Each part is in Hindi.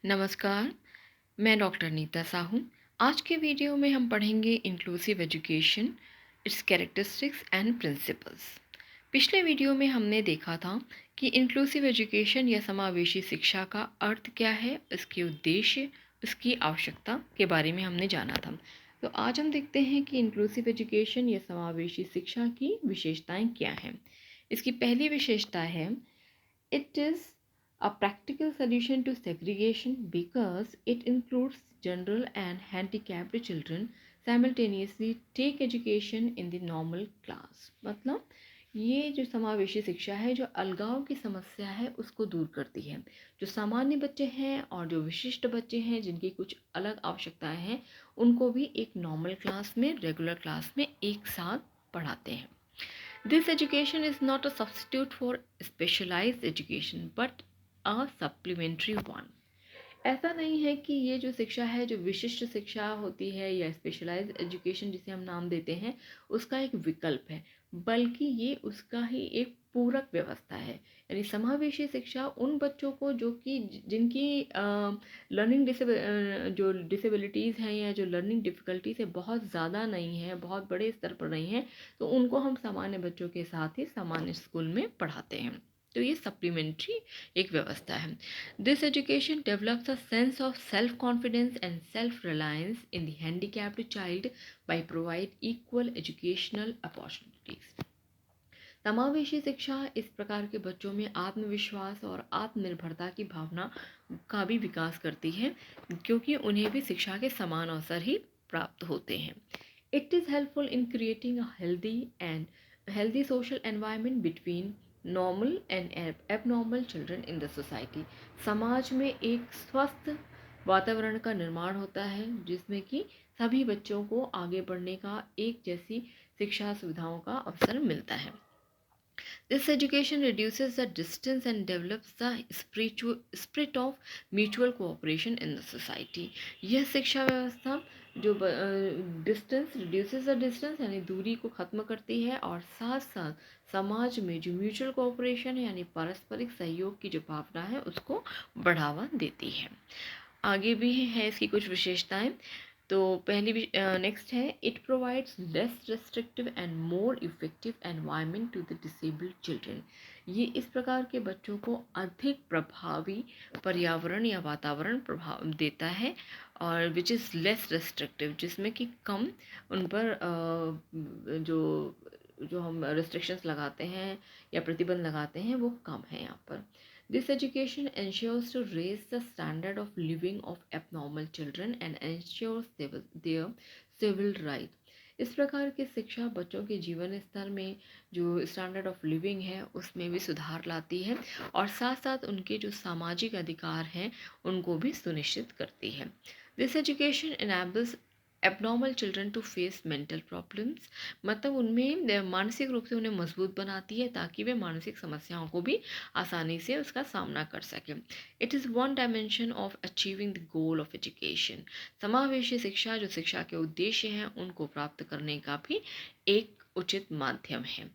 नमस्कार, मैं डॉक्टर नीता साहू। आज के वीडियो में हम पढ़ेंगे inclusive education, it's characteristics and principles. पिछले वीडियो में हमने देखा था कि इंक्लूसिव एजुकेशन या समावेशी शिक्षा का अर्थ क्या है, इसके उद्देश्य, उसकी आवश्यकता के बारे में हमने जाना था। तो आज हम देखते हैं कि इंक्लूसिव एजुकेशन या समावेशी शिक्षा की विशेषताएं क्या हैं। इसकी पहली विशेषता है, it is a practical solution to segregation because it includes general and handicapped children simultaneously take education in the normal class। मतलब ये जो समावेशी शिक्षा है, जो अलगाव की समस्या है उसको दूर करती है। जो सामान्य बच्चे हैं और जो विशिष्ट बच्चे हैं जिनकी कुछ अलग आवश्यकताएं हैं, उनको भी एक नॉर्मल क्लास में, रेगुलर क्लास में एक साथ पढ़ाते हैं। This education is not a substitute for specialized education but a supplementary one। ऐसा नहीं है कि ये जो शिक्षा है, जो विशिष्ट शिक्षा होती है या स्पेशलाइज्ड एजुकेशन जिसे हम नाम देते हैं, उसका एक विकल्प है, बल्कि ये उसका ही एक पूरक व्यवस्था है। यानी समावेशी शिक्षा उन बच्चों को जो कि जिनकी लर्निंग जो डिसेबिलिटीज़ हैं या जो लर्निंग डिफ़िकल्टीज है बहुत ज़्यादा नहीं है, बहुत बड़े स्तर पर नहीं है, तो उनको हम सामान्य बच्चों के साथ ही सामान्य स्कूल में पढ़ाते हैं। तो ये सप्लीमेंट्री एक व्यवस्था है। This education develops a sense of self-confidence and self-reliance in the handicapped child by provide equal educational opportunities। समावेशी शिक्षा इस प्रकार के बच्चों में आत्मविश्वास और आत्मनिर्भरता की भावना का भी विकास करती है, क्योंकि उन्हें भी शिक्षा के समान अवसर ही प्राप्त होते हैं। It is helpful in creating a healthy social environment between normal and abnormal children in the society। समाज में एक स्वस्थ वातावरण का निर्माण होता है जिसमें कि सभी बच्चों को आगे बढ़ने का, एक जैसी शिक्षा सुविधाओं का अवसर मिलता है। This education reduces the distance and develops the spirit of mutual cooperation in the society। यह शिक्षा व्यवस्था जो डिस्टेंस रिड्यूसेस द डिस्टेंस यानी दूरी को ख़त्म करती है, और साथ साथ समाज में जो म्यूचुअल कोऑपरेशन है यानी पारस्परिक सहयोग की जो भावना है उसको बढ़ावा देती है। आगे भी है इसकी कुछ विशेषताएं। तो पहली नेक्स्ट है, it provides less restrictive and more effective environment to the disabled children. ये इस प्रकार के बच्चों को अधिक प्रभावी पर्यावरण या वातावरण प्रभाव देता है, और विच इज़ लेस रेस्ट्रिक्टिव, जिसमें कि कम उन पर जो जो हम रिस्ट्रिक्शंस लगाते हैं या प्रतिबंध लगाते हैं वो कम है यहाँ पर। This education ensures to raise the standard of living of abnormal children and ensures their civil right। इस प्रकार की शिक्षा बच्चों के जीवन स्तर में जो स्टैंडर्ड ऑफ लिविंग है उसमें भी सुधार लाती है, और साथ साथ उनके जो सामाजिक अधिकार हैं उनको भी सुनिश्चित करती है। This education enables abnormal children to face mental problems. मतलब उनमें मानसिक रूप से उन्हें मजबूत बनाती है ताकि वे मानसिक समस्याओं को भी आसानी से उसका सामना कर सकें। It is one dimension of achieving the goal of education. समावेशी शिक्षा जो शिक्षा के उद्देश्य हैं उनको प्राप्त करने का भी एक उचित माध्यम है।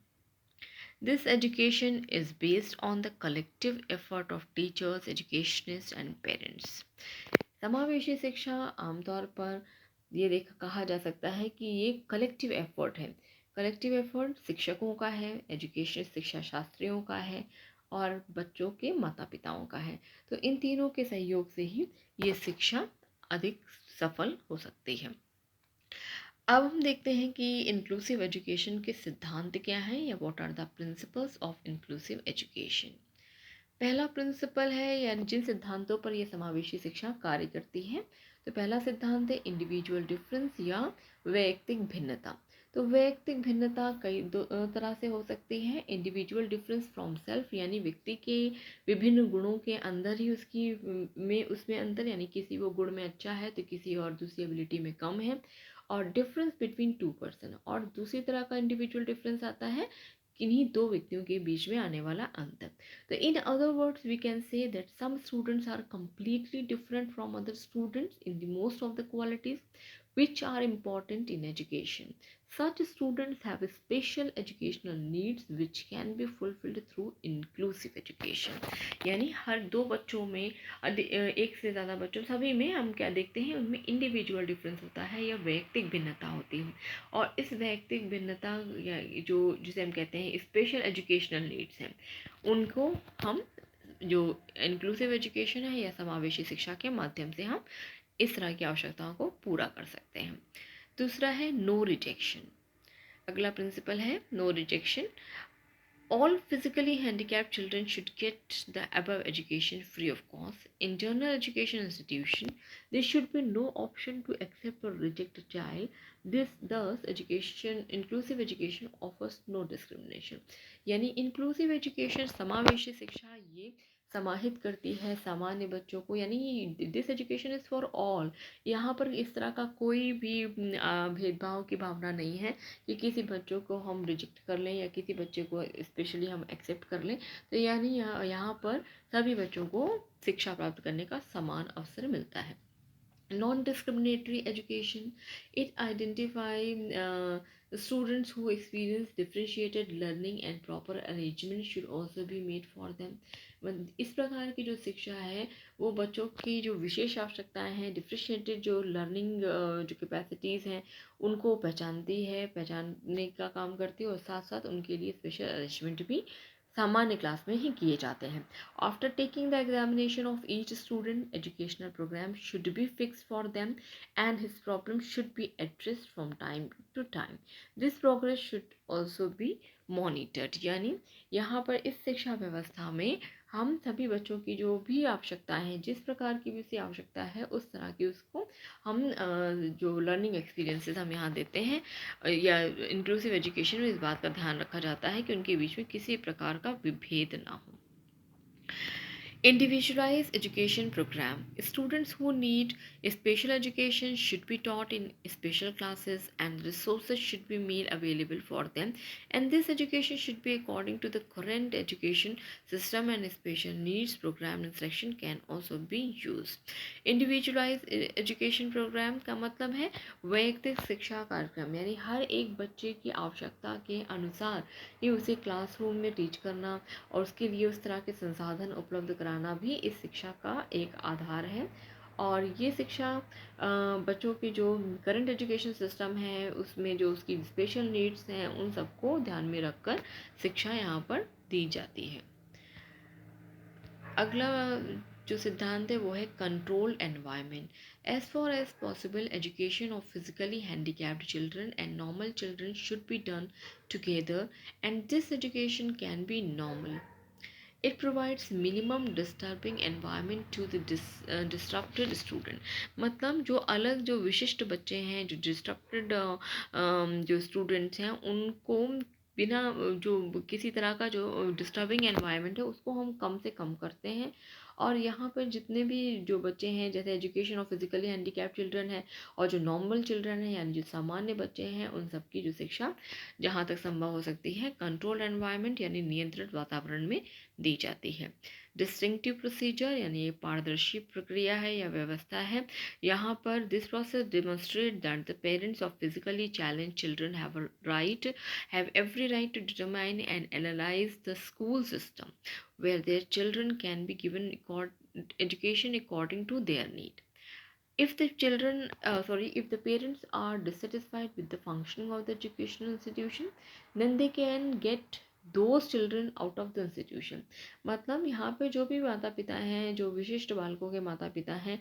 This education is based on the collective effort of teachers, educationists and parents। समावेशी शिक्षा आमतौर पर ये कहा जा सकता है कि ये कलेक्टिव एफर्ट है। कलेक्टिव एफर्ट शिक्षकों का है, एजुकेशन शिक्षा शास्त्रियों का है और बच्चों के माता पिताओं का है। तो इन तीनों के सहयोग से ही ये शिक्षा अधिक सफल हो सकती है। अब हम देखते हैं कि इंक्लूसिव एजुकेशन के सिद्धांत क्या हैं, या what are the principles of inclusive education. पहला प्रिंसिपल है, या जिन सिद्धांतों पर यह समावेशी शिक्षा कार्य करती है, तो पहला सिद्धांत है इंडिविजुअल डिफरेंस या वैयक्तिक भिन्नता। तो वैयक्तिक भिन्नता कई दो तरह से हो सकती है। इंडिविजुअल डिफरेंस फ्रॉम सेल्फ, यानी व्यक्ति के विभिन्न गुणों के अंदर ही उसकी में उसमें अंतर, यानी किसी वो गुण में अच्छा है तो किसी और दूसरी एबिलिटी में कम है। और डिफरेंस बिटवीन टू पर्सन, और दूसरी तरह का इंडिविजुअल डिफरेंस आता है किन्हीं दो व्यक्तियों के बीच में आने वाला अंतर। तो in other words we can say that some students are completely different from other students in the most of the qualities, which are important in education. Such students have special educational needs which can be fulfilled through inclusive education. यानी हर दो बच्चों में एक से ज़्यादा बच्चों सभी में हम क्या देखते हैं, उनमें इंडिविजुअल डिफरेंस होता है या वैयक्तिक भिन्नता होती है, और इस वैयक्तिक भिन्नता या जो जिसे हम कहते हैं स्पेशल एजुकेशनल नीड्स हैं, उनको हम जो इंक्लूसिव एजुकेशन है या समावेशी शिक्षा के माध्यम से हम इस तरह की आवश्यकताओं को पूरा कर सकते हैं। दूसरा है नो रिजेक्शन। अगला प्रिंसिपल है no rejection. All physically handicapped children should get the above education free of cost. In general education institution, there should be no option to accept or reject a child. Thus, inclusive education offers no discrimination. यानी inclusive education समावेशी शिक्षा ये समाहित करती है सामान्य बच्चों को, यानी this education is for all. यहाँ पर इस तरह का कोई भी भेदभाव की भावना नहीं है कि किसी बच्चों को हम रिजेक्ट कर लें या किसी बच्चे को स्पेशली हम एक्सेप्ट कर लें। तो यानी यहाँ पर सभी बच्चों को शिक्षा प्राप्त करने का समान अवसर मिलता है। Non-discriminatory education, it identifies students who experience differentiated learning and proper arrangement should also be made for them. इस प्रकार की जो शिक्षा है वो बच्चों की जो विशेष आवश्यकताएं हैं, डिफ्रेंशिएटेड जो लर्निंग जो कैपेसिटीज़ हैं उनको पहचानने का काम करती है, और साथ साथ उनके लिए स्पेशल अरेंजमेंट भी सामान्य क्लास में ही किए जाते हैं। After taking the examination of each student, educational programme should be fix for them and his problem should be addressed from time to time. This progress should also be monitored. यानी यहाँ पर इस शिक्षा व्यवस्था में हम सभी बच्चों की जो भी आवश्यकताएं हैं, जिस प्रकार की भी उसकी आवश्यकता है उस तरह की उसको हम जो लर्निंग एक्सपीरियंसेस हम यहाँ देते हैं, या इंक्लूसिव एजुकेशन में इस बात का ध्यान रखा जाता है कि उनके बीच में किसी प्रकार का विभेद ना हो। Individualized education program. Students who need special education should be taught in special classes and resources should be made available for them, and this education should be according to the current education system, and special needs program instruction can also be used. Individualized education program का मतलब है वैयक्तिक शिक्षा कार्यक्रम, यानी हर एक बच्चे की आवश्यकता के अनुसार ही उसे क्लासरूम में टीच करना और उसके लिए उस तरह के संसाधन उपलब्ध कराना भी इस शिक्षा का एक आधार है। और ये शिक्षा बच्चों की जो करंट एजुकेशन सिस्टम है उसमें जो उसकी स्पेशल नीड्स हैं उन सबको ध्यान में रखकर शिक्षा यहाँ पर दी जाती है। अगला जो सिद्धांत है वो है controlled environment. As far as possible education of physically handicapped children and normal children should be done together and this education can be normal. It provides minimum disturbing environment to the disrupted student. मतलब जो अलग जो विशिष्ट बच्चे हैं, जो disrupted जो students हैं, उनको बिना जो किसी तरह का जो डिस्टर्बिंग एनवायरनमेंट है उसको हम कम से कम करते हैं। और यहाँ पर जितने भी जो बच्चे हैं, जैसे education of physically handicapped children है और जो नॉर्मल चिल्ड्रन है यानी जो सामान्य बच्चे हैं, उन सबकी जो शिक्षा जहाँ तक संभव हो सकती है कंट्रोल्ड एनवायरनमेंट यानी नियंत्रित वातावरण में दी जाती है। डिस्टिंक्टिव प्रोसीजर यानी ये पारदर्शी प्रक्रिया है या व्यवस्था है। यहाँ पर this process demonstrate that the parents of physically challenge children have every right to determine and analyze the school system where their children can be given education according to their need. If the if the parents are dissatisfied with the functioning of the educational institution, then they can get those children out of the institution. मतलब यहाँ पे जो भी माता पिता हैं, जो विशिष्ट बालकों के माता पिता हैं,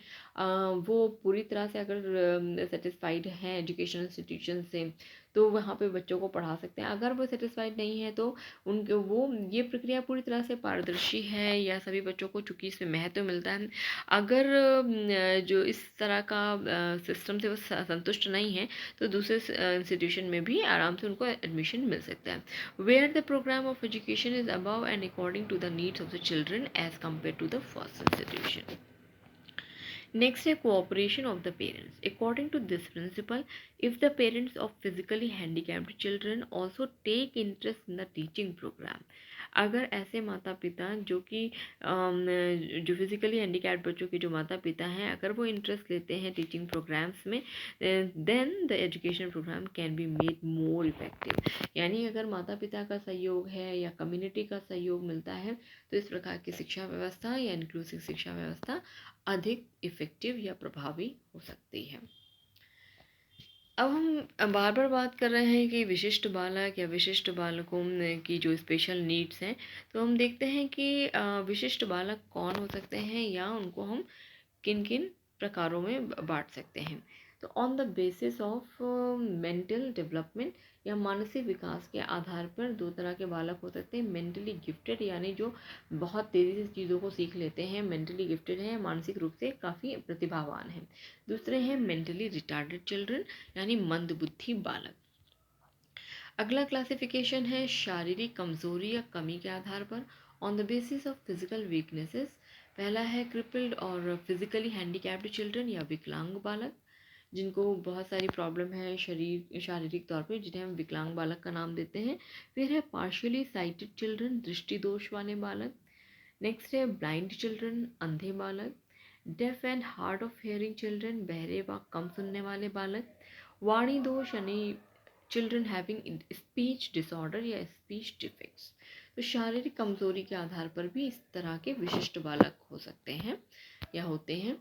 वो पूरी तरह से अगर सेटिस्फाइड हैं एजुकेशनल इंस्टीट्यूशन से तो वहाँ पे बच्चों को पढ़ा सकते हैं। अगर वो सेटिस्फाइड नहीं है तो उनके वो ये प्रक्रिया पूरी तरह से पारदर्शी है या सभी बच्चों को चूँकि इसमें महत्व मिलता है। अगर जो इस तरह का सिस्टम से वो संतुष्ट नहीं है तो दूसरे इंस्टीट्यूशन में भी आराम से उनको एडमिशन मिल सकता है। Where the programme of education is above and according to the needs of the children as compare to the first institution. Next है cooperation of the parents. According to this principle, if the parents of physically handicapped children also take interest in the teaching program, अगर ऐसे माता पिता जो कि जो फिजिकली हैंडीकैप्ड बच्चों के जो माता पिता हैं अगर वो इंटरेस्ट लेते हैं टीचिंग प्रोग्राम्स में, then the education programme can be made more effective. यानी अगर माता पिता का सहयोग है या कम्युनिटी का सहयोग मिलता है तो इस प्रकार की शिक्षा व्यवस्था या इंक्लूसिव शिक्षा व्यवस्था अधिक इफ़ेक्टिव या प्रभावी हो सकती है। अब हम बार बार बात कर रहे हैं कि विशिष्ट बालक या विशिष्ट बालकों की जो स्पेशल नीड्स हैं, तो हम देखते हैं कि विशिष्ट बालक कौन हो सकते हैं या उनको हम किन किन प्रकारों में बांट सकते हैं। तो on the basis of mental development या मानसिक विकास के आधार पर दो तरह के बालक हो सकते हैं। मेंटली गिफ्टेड यानी जो बहुत तेज़ी से चीज़ों को सीख लेते हैं, मेंटली गिफ्टेड हैं, मानसिक रूप से काफ़ी प्रतिभावान हैं। दूसरे हैं मेंटली रिटार्डेड चिल्ड्रन यानी मंदबुद्धि बालक। अगला क्लासिफिकेशन है शारीरिक कमजोरी या कमी के आधार पर on the basis of physical weaknesses. पहला है क्रिपल्ड और फिजिकली हैंडीकैप्ड चिल्ड्रन या विकलांग बालक जिनको बहुत सारी प्रॉब्लम है शारीरिक तौर पे, जिन्हें हम विकलांग बालक का नाम देते हैं। फिर है पार्शियली साइटेड चिल्ड्रन, दृष्टि दोष वाले बालक। नेक्स्ट है ब्लाइंड चिल्ड्रन, अंधे बालक। Deaf and hard of hearing children, बहरे व कम सुनने वाले बालक। वाणी दोष यानी चिल्ड्रन हैविंग स्पीच डिसऑर्डर या स्पीच डिफेक्ट्स। तो शारीरिक कमजोरी के आधार पर भी इस तरह के विशिष्ट बालक हो सकते हैं या होते हैं।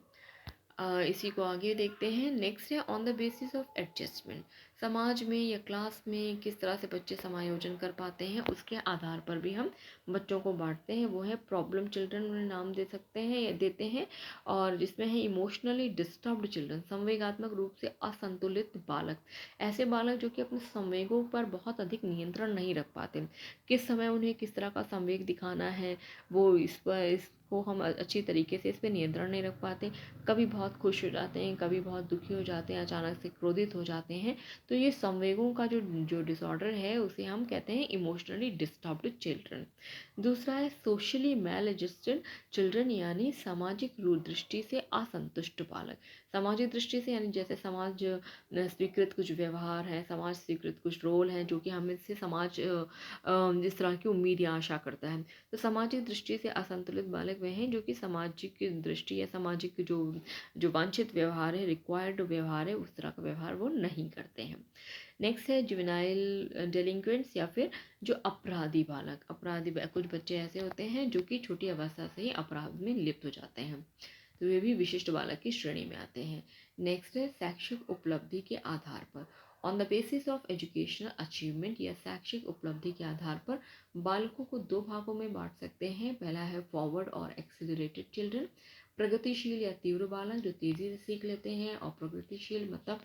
इसी को आगे देखते हैं। नेक्स्ट है on the basis of adjustment. समाज में या क्लास में किस तरह से बच्चे समायोजन कर पाते हैं उसके आधार पर भी हम बच्चों को बांटते हैं। वो है प्रॉब्लम चिल्ड्रन, उन्हें नाम दे सकते हैं या देते हैं। और जिसमें है इमोशनली डिस्टर्ब्ड चिल्ड्रन, संवेगात्मक रूप से असंतुलित बालक। ऐसे बालक जो कि अपने संवेगों पर बहुत अधिक नियंत्रण नहीं रख पाते, किस समय उन्हें किस तरह का संवेग दिखाना है वो इसको हम अच्छी तरीके से इस पर नियंत्रण नहीं रख पाते। कभी बहुत खुश हो जाते हैं, कभी बहुत दुखी हो जाते हैं, अचानक से क्रोधित हो जाते हैं। तो ये संवेगों का जो जो डिसऑर्डर है उसे हम कहते हैं इमोशनली डिस्टर्ब्ड चिल्ड्रन। दूसरा है सोशली मेल एडजस्टेड चिल्ड्रन यानी सामाजिक दृष्टि से असंतुष्ट बालक। सामाजिक दृष्टि से यानी जैसे समाज स्वीकृत कुछ व्यवहार है, समाज स्वीकृत कुछ रोल है जो कि हमें से समाज जिस तरह की उम्मीद या आशा करता है। तो सामाजिक दृष्टि से असंतुलित बालक वह हैं जो कि सामाजिक दृष्टि या सामाजिक जो वांछित व्यवहार है, रिक्वायर्ड व्यवहार है, उस तरह का व्यवहार वो नहीं करते हैं। नेक्स्ट है जुवेनाइल डेलिंक्वेंट्स या फिर जो अपराधी बालक। कुछ बच्चे ऐसे होते हैं जो कि छोटी अवस्था से ही अपराध में लिप्त हो जाते हैं, तो वे भी विशिष्ट बालक की श्रेणी में आते हैं। नेक्स्ट है शैक्षिक उपलब्धि के आधार पर। On the basis of educational achievement या शैक्षिक उपलब्धि के आधार पर बालकों को दो भागों में बांट सकते हैं। पहला है फॉरवर्ड और एक्सीलरेटेड चिल्ड्रन, प्रगतिशील या तीव्र बालक जो तेजी से सीख लेते हैं, और प्रगतिशील मतलब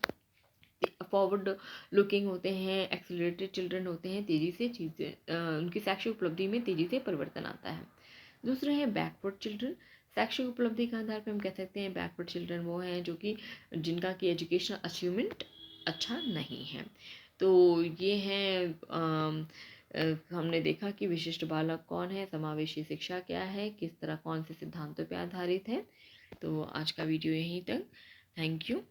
फॉरवर्ड लुकिंग होते हैं। एक्सीलरेटेड चिल्ड्रन होते हैं तेजी से चीज़ें उनकी शैक्षिक उपलब्धि में तेजी से परिवर्तन आता है। दूसरे हैं बैकवर्ड चिल्ड्रन। शैक्षिक उपलब्धि के आधार पर हम कह सकते हैं बैकवर्ड चिल्ड्रन वो हैं जो कि जिनका कि एजुकेशनल अचीवमेंट अच्छा नहीं है। तो ये हैं हमने देखा कि विशिष्ट बालक कौन है, समावेशी शिक्षा क्या है, किस तरह कौन से सिद्धांतों पर आधारित है। तो आज का वीडियो यहीं तक। Thank you.